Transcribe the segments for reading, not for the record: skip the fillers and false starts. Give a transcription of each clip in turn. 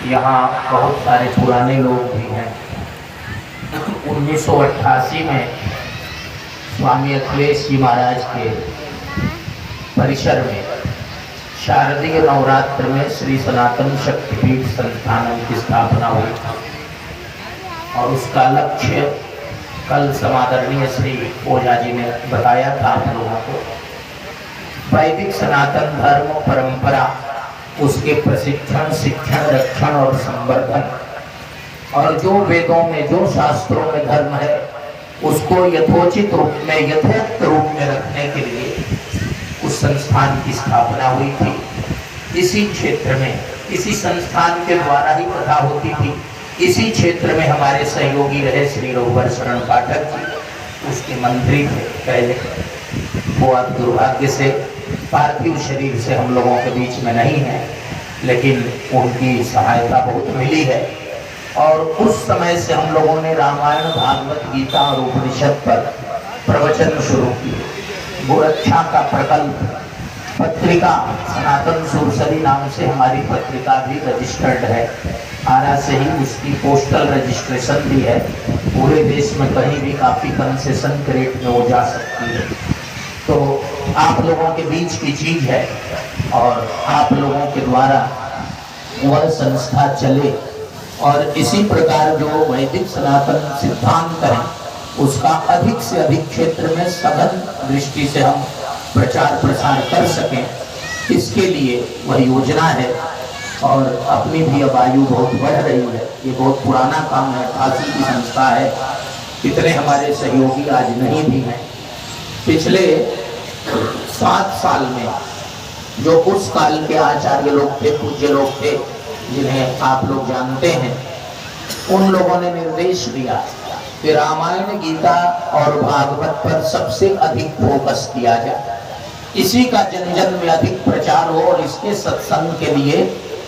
यहाँ बहुत सारे पुराने लोग भी हैं। 1988 में स्वामी अखिलेश जी महाराज के परिसर में शारदीय नवरात्र में श्री सनातन शक्तिपीठ संस्थान की स्थापना हुई और उसका लक्ष्य कल समादरणीय श्री ओझा जी ने बताया था आप लोगों को। वैदिक सनातन धर्म परंपरा, उसके प्रशिक्षण, शिक्षण, रक्षण और संवर्धन, और जो वेदों में, जो शास्त्रों में धर्म है उसको यथोचित रूप में, यथोक्त रूप में रखने के लिए उस संस्थान की स्थापना हुई थी। इसी क्षेत्र में, इसी संस्थान के द्वारा ही कथा होती थी। इसी क्षेत्र में हमारे सहयोगी रहे श्री रघुवर शरण पाठक जी, उसके मंत्री थे पहले। वो अब दुर्भाग्य से पार्थिव शरीर से हम लोगों के बीच में नहीं है, लेकिन उनकी सहायता बहुत मिली है। और उस समय से हम लोगों ने रामायण, भागवत गीता और उपनिषद पर प्रवचन शुरू किए। गोरक्षा का प्रकल्प पत्रिका, सनातन सुरसरी नाम से हमारी पत्रिका भी रजिस्टर्ड है। आरा से ही उसकी पोस्टल रजिस्ट्रेशन भी है। पूरे देश में कहीं भी काफ़ी कंसेशन के रेट में वो जा सकती है। तो आप लोगों के बीच की चीज़ है और आप लोगों के द्वारा वह संस्था चले और इसी प्रकार जो वैदिक सनातन सिद्धांत है उसका अधिक से अधिक क्षेत्र में सघन दृष्टि से हम प्रचार प्रसार कर सकें, इसके लिए वह योजना है। और अपनी भी अब आयु बहुत बढ़ रही है, ये बहुत पुराना काम है, 88 की संस्था है। कितने हमारे सहयोगी आज नहीं भी हैं। पिछले 7 साल में जो उस काल के आचार्य लोग थे, पूज्य लोग थे, जिन्हें आप लोग जानते हैं, उन लोगों ने निर्देश दिया कि रामायण, गीता और भागवत पर सबसे अधिक फोकस किया जाए। इसी का जन जन में अधिक प्रचार हो और इसके सत्संग के लिए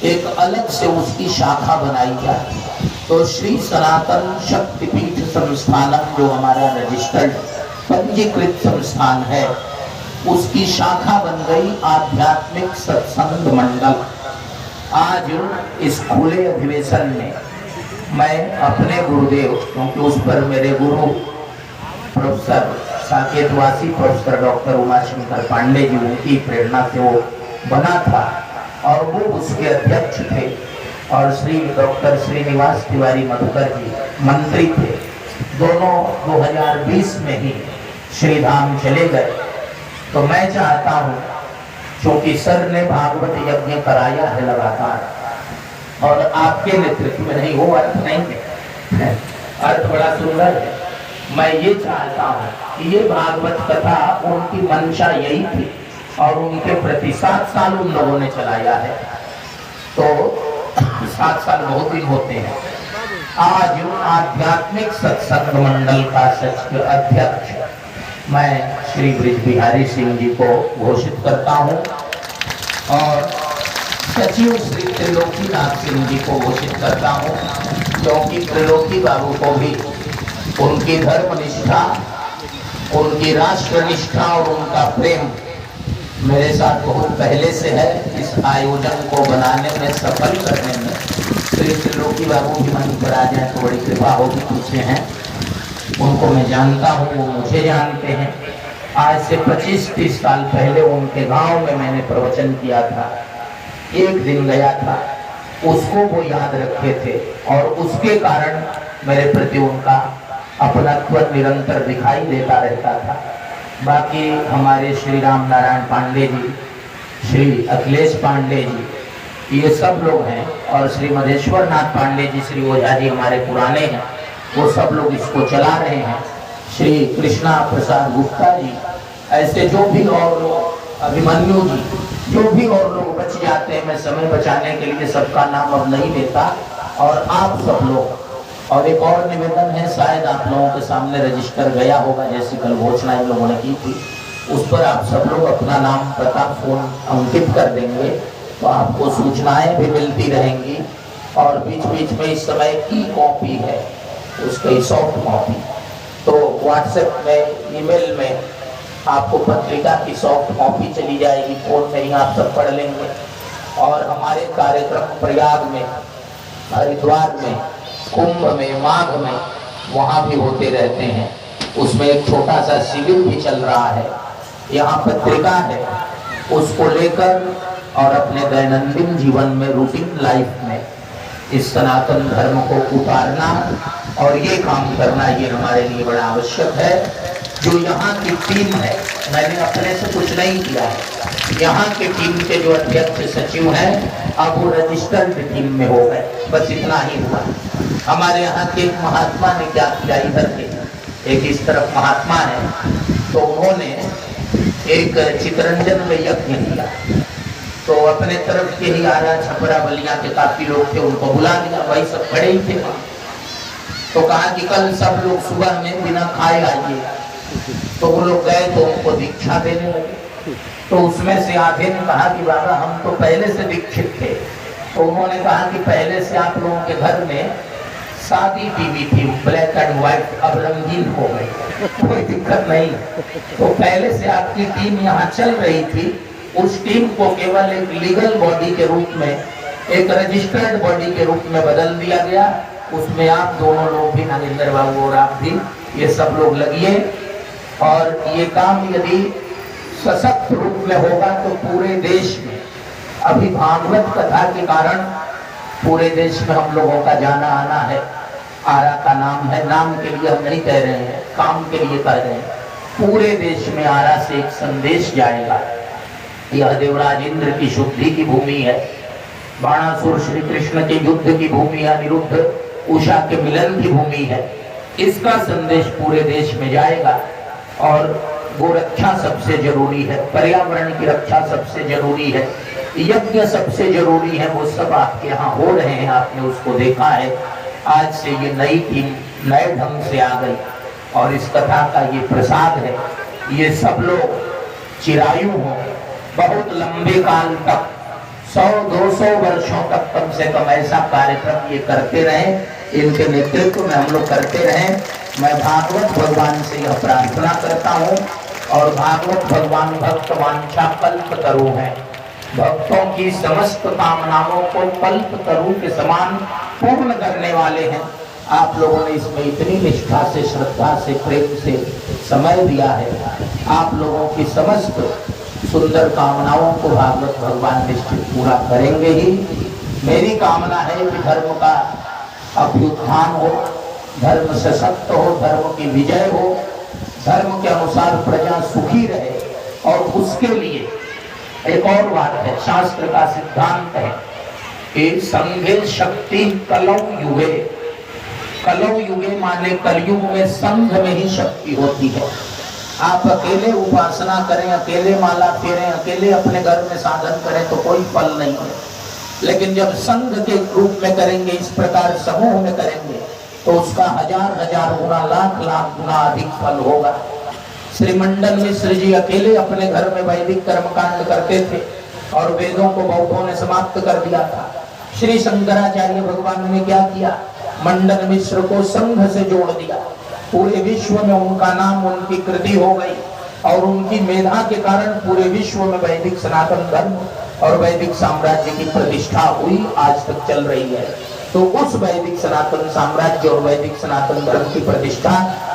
एक अलग से उसकी शाखा बनाई जाए। तो श्री सनातन शक्तिपीठ संस्थान, जो हमारा रजिस्टर्ड पंजीकृत संस्थान है, उसकी शाखा बन गई आध्यात्मिक सत्संग मंडल। आज इस खुले अधिवेशन में मैं अपने गुरुदेव, क्योंकि उस पर मेरे गुरु प्रोफेसर साकेतवासी प्रोफेसर डॉक्टर उमाशंकर पांडे जी, उनकी प्रेरणा से वो बना था और वो उसके अध्यक्ष थे, और श्री डॉक्टर श्रीनिवास तिवारी मधुकर जी मंत्री थे। दोनों 2020 में ही श्रीधाम चले गए। तो मैं चाहता हूँ, क्योंकि सर ने भागवत यज्ञ कराया है लगातार और आपके नेतृत्व में नहीं, वो अर्थ नहीं है, अर्थ बड़ा सुंदर है। मैं ये चाहता हूँ कि ये भागवत कथा, उनकी मंशा यही थी और उनके प्रति 7 साल उन लोगों ने चलाया है। तो 7 साल बहुत दिन होते हैं। आज आध्यात्मिक सत्संग मंडल का सच अध्यक्ष मैं श्री ब्रिज बिहारी सिंह जी को घोषित करता हूँ और सचिव श्री त्रिलोकीनाथ सिंह जी को घोषित करता हूँ, क्योंकि त्रिलोकी बाबू को भी उनकी धर्मनिष्ठा, उनकी राष्ट्रनिष्ठा और उनका प्रेम मेरे साथ बहुत पहले से है। इस आयोजन को बनाने में, सफल करने में श्री त्रिलोकी बाबू भी मन पर आ जाए तो बड़ी कृपा होगी। पीछे हैं, उनको मैं जानता हूँ, वो मुझे जानते हैं। आज से 25-30 साल पहले उनके गांव में मैंने प्रवचन किया था, एक दिन गया था, उसको वो याद रखे थे और उसके कारण मेरे प्रति उनका अपनत्व निरंतर दिखाई देता रहता था। बाकी हमारे श्री राम नारायण पांडे जी, श्री अखिलेश पांडे जी, ये सब लोग हैं, और श्री मधेश्वर नाथ पांडे जी, श्री ओझा जी हमारे पुराने हैं, वो सब लोग इसको चला रहे हैं। श्री कृष्णा प्रसाद गुप्ता जी, ऐसे जो भी और लोग, अभिमन्यु जी, जो भी और लोग बच जाते हैं, मैं समय बचाने के लिए सबका नाम अब नहीं लेता, और आप सब लोग। और एक और निवेदन है, शायद आप लोगों के सामने रजिस्टर गया होगा, जैसी कल घोषणा इन लोगों ने की थी, उस पर आप सब लोग अपना नाम, पता, फोन अंकित कर देंगे तो आपको सूचनाएं भी मिलती रहेंगी। और बीच बीच में इस समय की कॉपी है, उसकी सॉफ्ट कॉपी, तो व्हाट्सएप में, ईमेल में आपको पत्रिका की सॉफ्ट कॉपी चली जाएगी, फोन में ही आप सब पढ़ लेंगे। और हमारे कार्यक्रम प्रयाग में हरिद्वार में, कुंभ में, माघ में, वहां भी होते रहते हैं। उसमें एक छोटा सा शिविर भी चल रहा है। यहाँ पत्रिका है, उसको लेकर और अपने दैनंदिन जीवन में, रूटीन लाइफ में इस सनातन धर्म को उतारना और ये काम करना, ये हमारे लिए बड़ा आवश्यक है। जो यहाँ की टीम है, मैंने अपने से कुछ नहीं किया है, यहाँ की टीम के जो अध्यक्ष सचिव हैं, अब वो रजिस्टर्ड टीम में हो गए, बस इतना ही हुआ। हमारे यहाँ के महात्मा ने क्या किया, इधर के एक इस तरफ महात्मा है, तो उन्होंने एक चितरंजन में यज्ञ किया। तो अपने तरफ के ही आरा छपरा बलिया के काफी लोग थे, उनको बुला लिया, वही सब खड़े ही थे। तो कहा कि कल सब लोग सुबह में बिना खाए आइए। तो वो लोग गए तो उनको दीक्षा देने लगे। तो उसमें से आधे ने कहा कि बाबा हम तो पहले से दीक्षित थे। तो उन्होंने कहा कि पहले से आप लोगों के घर में शादी टीवी थी, ब्लैक एंड व्हाइट, अब रंगीन हो गई, कोई दिक्कत नहीं। तो पहले से आपकी टीम यहाँ चल रही थी, उस टीम को केवल एक लीगल बॉडी के रूप में, एक रजिस्टर्ड बॉडी के रूप में बदल दिया गया। उसमें आप दोनों लोग भी, नागेंद्र बाबू और आप भी, ये सब लोग लगिए। और ये काम यदि सशक्त रूप में होगा तो पूरे देश में, अभी भागवत कथा के कारण पूरे देश में हम लोगों का जाना आना है। आरा का नाम है, नाम के लिए हम नहीं कह रहे हैं, काम के लिए कह रहे हैं। पूरे देश में आरा से एक संदेश जाएगा। यह देवराज इंद्र की शुद्धि की भूमि है, बाणासुर श्री कृष्ण के युद्ध की भूमि है, अनिरुद्ध उषा के मिलन की भूमि है। इसका संदेश पूरे देश में जाएगा। और गोरक्षा सबसे जरूरी है, पर्यावरण की रक्षा सबसे जरूरी है, यज्ञ सबसे जरूरी है। वो सब आपके यहाँ हो रहे हैं, आपने उसको देखा है। आज से ये नई टीम नए ढंग से आ गई और इस कथा का ये प्रसाद है। ये सब लोग चिरायु हो, बहुत लंबे काल तक, 100-200 वर्षों तक कम से कम ऐसा कार्यक्रम ये करते रहे। इनके नेतृत्व में हम लोग करते रहे। मैं भागवत भगवान से यह प्रार्थना करता हूँ। और भागवत भगवान भक्त वांछा कल्प तरु है, भक्तों की समस्त कामनाओं को कल्प तरु के समान पूर्ण करने वाले हैं। आप लोगों ने इसमें इतनी निष्ठा से, श्रद्धा से, प्रेम से समय दिया है। आप लोगों की समस्त सुंदर कामनाओं को भागवत भगवान निश्चित पूरा करेंगे ही। मेरी कामना है कि धर्म का अभ्युत्थान हो, धर्म सशक्त हो, धर्म की विजय हो, धर्म के अनुसार प्रजा सुखी रहे। और उसके लिए एक और बात है, शास्त्र का सिद्धांत है कि संघे शक्ति कलौ युगे। कलौ युगे माने कलयुग में संघ में ही शक्ति होती है। आप अकेले उपासना करें, अकेले माला फेरें, अकेले अपने घर में साधन करें तो कोई फल नहीं है। लेकिन जब संघ के रूप में करेंगे, इस प्रकार समूह में करेंगे, तो उसका हजार गुना, लाख गुना अधिक फल होगा। श्री मंडन मिश्र जी अकेले अपने घर में वैदिक कर्मकांड करते थे और वेदों को बौद्धों ने समाप्त कर दिया था। श्री शंकराचार्य भगवान ने क्या किया, मंडन मिश्र को संघ से जोड़ दिया। पूरे विश्व में उनका नाम, उनकी कृति हो गई और उनकी मेधा के कारण पूरे विश्व में वैदिक सनातन धर्म और वैदिक साम्राज्य की प्रतिष्ठा हुई, आज तक चल रही है। तो उस वैदिक सनातन साम्राज्य और वैदिक सनातन धर्म की प्रतिष्ठा,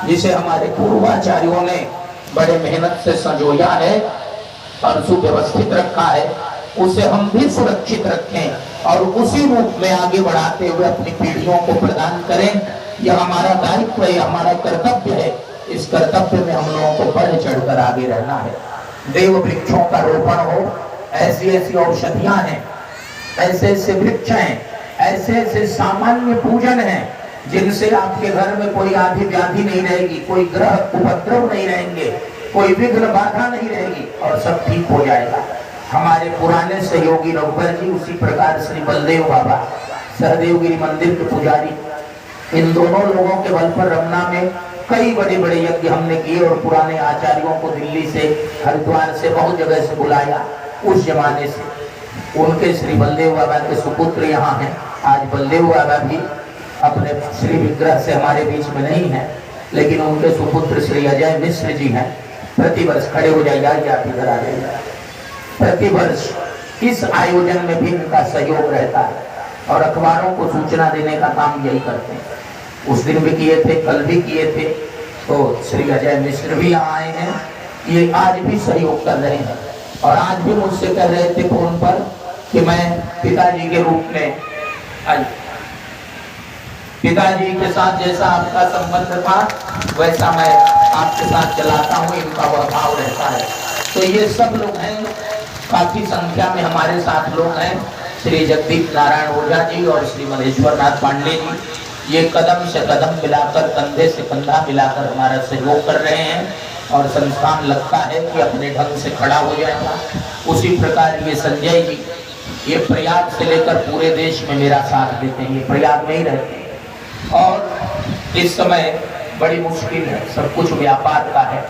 जिसे हमारे पूर्वाचार्यों ने बड़े मेहनत से संजोया है और सुव्यवस्थित रखा है, उसे हम भी सुरक्षित रखें और उसी रूप में आगे बढ़ाते हुए अपनी पीढ़ियों को प्रदान करें। यह हमारा दायित्व है, हमारा कर्तव्य है। इस कर्तव्य में हम लोगों को बढ़ चढ़कर आगे रहना है। देव वृक्षों का रोपण हो, ऐसी ऐसी औषधियां हैं, ऐसे ऐसे वृक्ष हैं, ऐसे ऐसे सामान्य पूजन हैं जिनसे आपके घर में कोई आदि व्याधि नहीं रहेगी, कोई ग्रह उपद्रव नहीं रहेंगे, कोई विघ्न बाधा नहीं रहेगी और सब ठीक हो जाएगा। हमारे पुराने सहयोगी रघुबर जी, उसी प्रकार श्री बलदेव बाबा सहदेव गिरी मंदिर के पुजारी, इन दोनों लोगों के बल पर रमना में कई बड़े बड़े यज्ञ हमने किए और पुराने आचार्यों को दिल्ली से, हरिद्वार से, बहुत जगह से बुलाया। उस जमाने से उनके श्री बलदेव बाबा के सुपुत्र यहाँ हैं। आज बलदेव बाबा भी अपने श्री विग्रह से हमारे बीच में नहीं है, लेकिन उनके सुपुत्र श्री अजय मिश्र जी हैं। प्रतिवर्ष खड़े हो जाइए, आप इधर आ जाइए। प्रतिवर्ष इस आयोजन में भी इनका सहयोग रहता है। और अखबारों को सूचना देने का काम यही करते हैं। उस दिन भी किए थे, कल भी किए थे। तो श्री अजय मिश्र भी यहाँ आए हैं, ये आज भी सहयोग कर रहे हैं और आज भी मुझसे कह रहे थे फोन पर कि मैं पिताजी के रूप में, पिताजी के साथ जैसा आपका संबंध था वैसा मैं आपके साथ चलाता हूँ, इनका वह भाव रहता है। तो ये सब लोग हैं, काफी संख्या में हमारे साथ लोग हैं। श्री जगदीप नारायण ओझा जी और श्री मधेश्वर नाथ पांडे जी, ये कदम से कदम मिलाकर, कंधे से कंधा मिलाकर हमारा सहयोग कर रहे हैं और संस्थान लगता है कि अपने ढंग से खड़ा हो जाएगा। उसी प्रकार ये संजय जी, ये प्रयाग से लेकर पूरे देश में मेरा साथ देते हैं, ये प्रयाग में ही रहते हैं। और इस समय बड़ी मुश्किल है, सब कुछ व्यापार का है।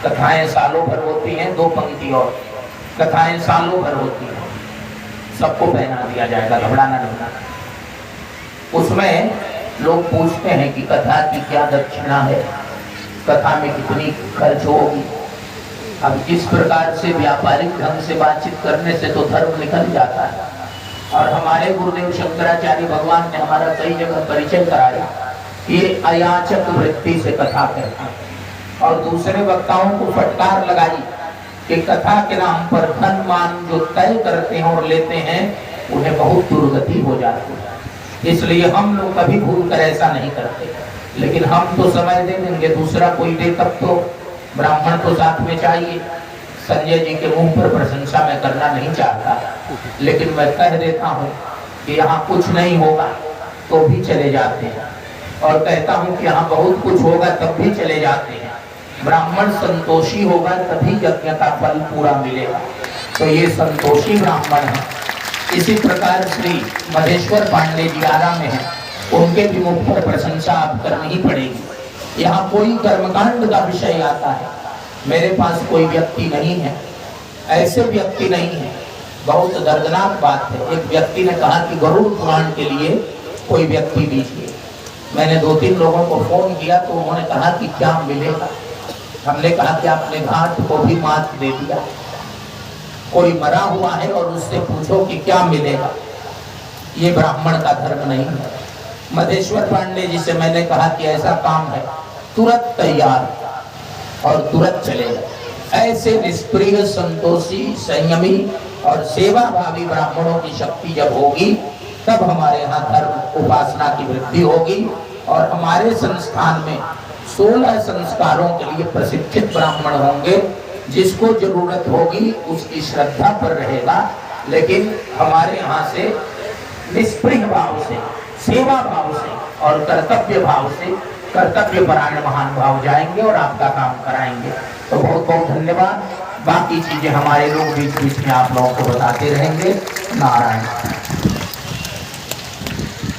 कथाएं सालों भर होती हैं, 2 पंक्ति और कथाएं सालों भर होती हैं, सबको पहना दिया जाएगा, घबराना नहीं। उसमें लोग पूछते हैं कि कथा की क्या दक्षिणा है, कथा में कितनी खर्च होगी। अब इस प्रकार से व्यापारिक ढंग से बातचीत करने से तो धर्म निकल जाता है। और हमारे गुरुदेव शंकराचार्य भगवान ने हमारा कई जगह परिचय कराया, ये अयाचक वृत्ति से कथा कहता है। और दूसरे वक्ताओं को फटकार लगाई कि कथा के नाम पर धन मान जो तय करते हैं और लेते हैं, उन्हें बहुत दुर्गति हो जाती है। इसलिए हम लोग कभी भूल कर ऐसा नहीं करते, लेकिन हम तो समय दे देंगे, दूसरा कोई दे तब तो। ब्राह्मण तो साथ में चाहिए। संजय जी के मुंह पर प्रशंसा मैं करना नहीं चाहता, लेकिन मैं कह देता हूँ कि यहाँ कुछ नहीं होगा तो भी चले जाते हैं, और कहता हूँ कि यहाँ बहुत कुछ होगा तब भी चले जाते हैं। ब्राह्मण संतोषी होगा तभी यज्ञ का फल पूरा मिलेगा। तो ये संतोषी ब्राह्मण है। इसी प्रकार श्री मधेश्वर पांडे जी आरा में हैं, उनके भी मुख पर प्रशंसा आप करनी ही पड़ेगी। यहाँ कोई कर्मकांड का विषय आता है, मेरे पास कोई व्यक्ति नहीं है, ऐसे व्यक्ति नहीं है। बहुत दर्दनाक बात है। एक व्यक्ति ने कहा कि गरुड़ पुराण के लिए कोई व्यक्ति दीजिए। मैंने 2-3 लोगों को फोन किया तो उन्होंने कहा कि क्या मिलेगा। हमने कहा कि आपने घाट को भी मात दे दिया, कोई मरा हुआ है और उससे पूछो कि क्या मिलेगा। ये ब्राह्मण का धर्म नहीं है। मधेश्वर पांडे जी से मैंने कहा कि ऐसा काम है, तुरंत तैयार और तुरंत चलेगा। ऐसे निष्प्रिय, संतोषी, संयमी और सेवा भावी ब्राह्मणों की शक्ति जब होगी तब हमारे यहाँ धर्म उपासना की वृद्धि होगी। और हमारे संस्थान में 16 संस्कारों के लिए प्रशिक्षित ब्राह्मण होंगे। जिसको जरूरत होगी उसकी श्रद्धा पर रहेगा, लेकिन हमारे यहाँ से निष्प्रिय भाव से, सेवा भाव से और कर्तव्य भाव से, कर्तव्य परायण महान भाव जाएंगे और आपका काम कराएंगे। तो बहुत बहुत धन्यवाद। बाकी चीजें हमारे लोग बीच बीच में आप लोगों को बताते रहेंगे। नारायण।